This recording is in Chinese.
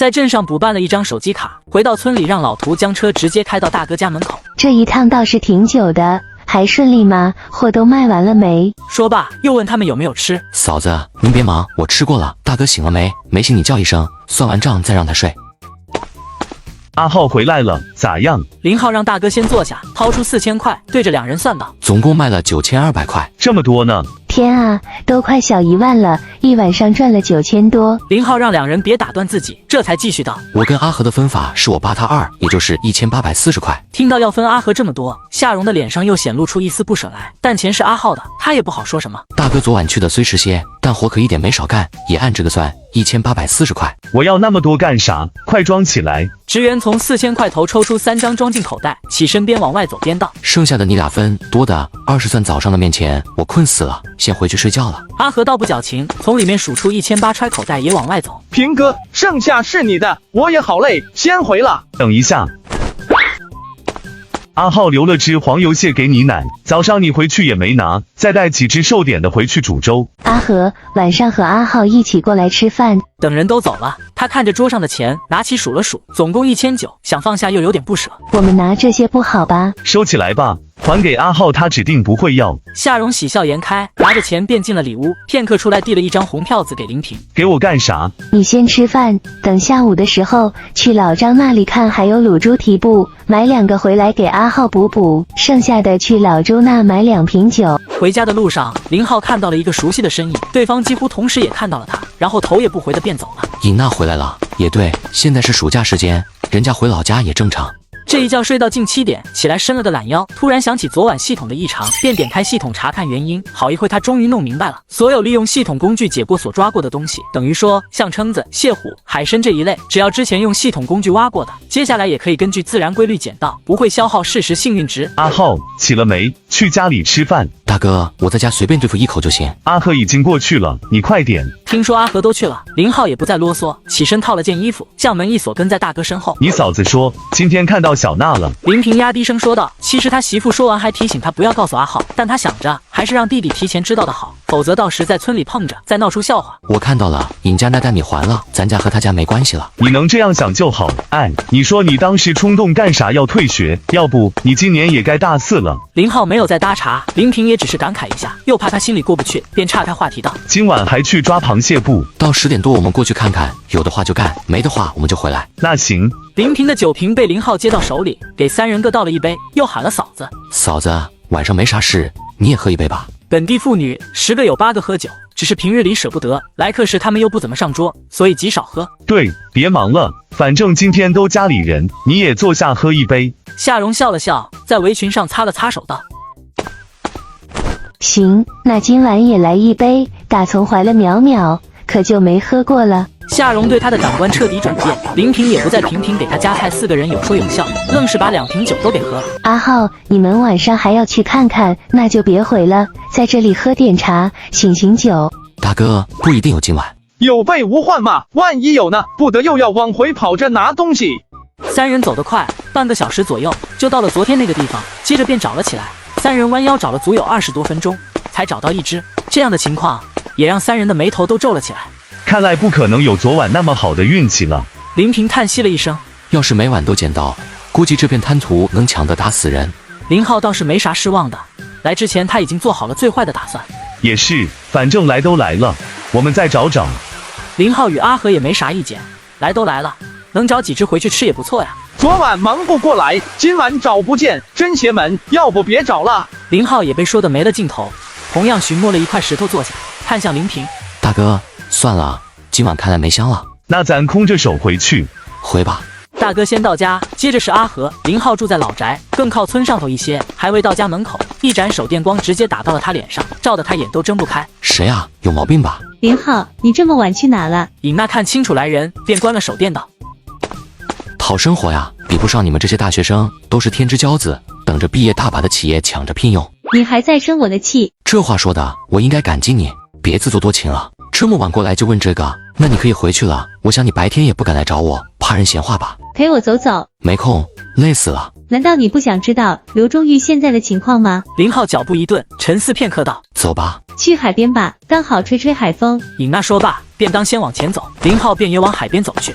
在镇上补办了一张手机卡，回到村里让老图将车直接开到大哥家门口。这一趟倒是挺久的，还顺利吗？货都卖完了没？说罢又问他们有没有吃。嫂子，您别忙，我吃过了。大哥醒了没？没醒你叫一声，算完账再让他睡。阿浩回来了，咋样？林浩让大哥先坐下，掏出4000块，对着两人算道：总共卖了9200块，这么多呢？天啊，都快小1万了，一晚上赚了9000多。林浩让两人别打断自己，这才继续道：我跟阿和的分法是我8他2，也就是1840块。听到要分阿和这么多，夏蓉的脸上又显露出一丝不舍来，但钱是阿浩的，他也不好说什么。大哥昨晚去的虽迟些，但活可一点没少干，也按这个算1840块。我要那么多干啥？快装起来！职员从4000块头抽出3张装进口袋，起身边往外走边道：剩下的你俩分，多的20算早上的面钱，我困死了，先回去睡觉了。阿和倒不矫情，从里面数出1800揣口袋也往外走。平哥，剩下是你的，我也好累，先回了。等一下。阿浩留了只黄油蟹给你奶，早上你回去也没拿，再带几只瘦点的回去煮粥。阿和，晚上和阿浩一起过来吃饭。等人都走了，他看着桌上的钱，拿起数了数，总共1900，想放下又有点不舍。我们拿这些不好吧？收起来吧，还给阿浩，他指定不会要。夏蓉喜笑颜开，拿着钱便进了里屋，片刻出来递了一张红票子给林平。给我干啥？你先吃饭，等下午的时候去老张那里看还有卤猪蹄布，买2个回来给阿浩补补，剩下的去老周那买2瓶酒。回家的路上，林浩看到了一个熟悉的身影，对方几乎同时也看到了他，然后头也不回的便走了。尹娜回来了，也对，现在是暑假时间，人家回老家也正常。这一觉睡到近7点，起来伸了个懒腰，突然想起昨晚系统的异常，便点开系统查看原因。好一会他终于弄明白了，所有利用系统工具解过所抓过的东西，等于说像蛏子、蟹虎、海参这一类，只要之前用系统工具挖过的，接下来也可以根据自然规律捡到，不会消耗事实幸运值。阿浩起了没？去家里吃饭。大哥，我在家随便对付1口就行。阿和已经过去了，你快点。听说阿和都去了，林浩也不再啰嗦，起身套了件衣服，将门一锁，跟在大哥身后。你嫂子说今天看到小娜了。林平压低声说道：其实他媳妇说完还提醒他不要告诉阿浩，但他想着还是让弟弟提前知道的好，否则到时在村里碰着再闹出笑话。我看到了，尹家那袋米还了，咱家和他家没关系了。你能这样想就好。哎，你说你当时冲动干啥要退学？要不你今年也该大4了。林浩没有再搭茬，林平也只是感慨一下，又怕他心里过不去，便岔开话题道：今晚还去抓螃蟹不？到10点多我们过去看看，有的话就干，没的话我们就回来。那行。林平的酒瓶被林浩接到手里，给3人各倒了一杯，又喊了嫂子。嫂子，晚上没啥事，你也喝一杯吧。本地妇女10个有8个喝酒，只是平日里舍不得，来客时他们又不怎么上桌，所以极少喝。对，别忙了，反正今天都家里人，你也坐下喝一杯。夏蓉笑了笑，在围裙上擦了擦手道：行，那今晚也来一杯。打从怀了淼淼，可就没喝过了。夏蓉对他的感官彻底转变，林平也不再频频给他夹菜，4个人有说有笑，愣是把2瓶酒都给喝了。阿浩，你们晚上还要去看看，那就别回了，在这里喝点茶，醒醒酒。大哥，不一定有今晚。有备无患嘛，万一有呢，不得又要往回跑着拿东西。3人走得快，半个小时左右就到了昨天那个地方，接着便找了起来。3人弯腰找了足有20多分钟，才找到一只。这样的情况也让3人的眉头都皱了起来。看来不可能有昨晚那么好的运气了。林平叹息了一声，要是每晚都捡到，估计这片滩涂能抢得打死人。林浩倒是没啥失望的，来之前他已经做好了最坏的打算。也是，反正来都来了，我们再找找。林浩与阿和也没啥意见，来都来了，能找几只回去吃也不错呀。昨晚忙不过来，今晚找不见，真邪门，要不别找了。林浩也被说得没了劲头，同样寻摸了一块石头坐下，看向林平。大哥，算了，今晚看来没香了。那咱空着手回去。回吧。大哥先到家，接着是阿和。林浩住在老宅，更靠村上头一些，还未到家门口，一盏手电光直接打到了他脸上，照得他眼都睁不开。谁啊？有毛病吧？林浩，你这么晚去哪了？尹娜看清楚来人，便关了手电道：讨生活呀，比不上你们这些大学生，都是天之骄子，等着毕业大把的企业抢着聘用。你还在生我的气？这话说的，我应该感激你，别自作多情了。这么晚过来就问这个，那你可以回去了。我想你白天也不敢来找我，怕人闲话吧？陪我走走。没空，累死了。难道你不想知道刘忠玉现在的情况吗？林浩脚步一顿，沉思片刻道：走吧。去海边吧，刚好吹吹海风。尹娜说罢，便当先往前走，林浩便也往海边走去。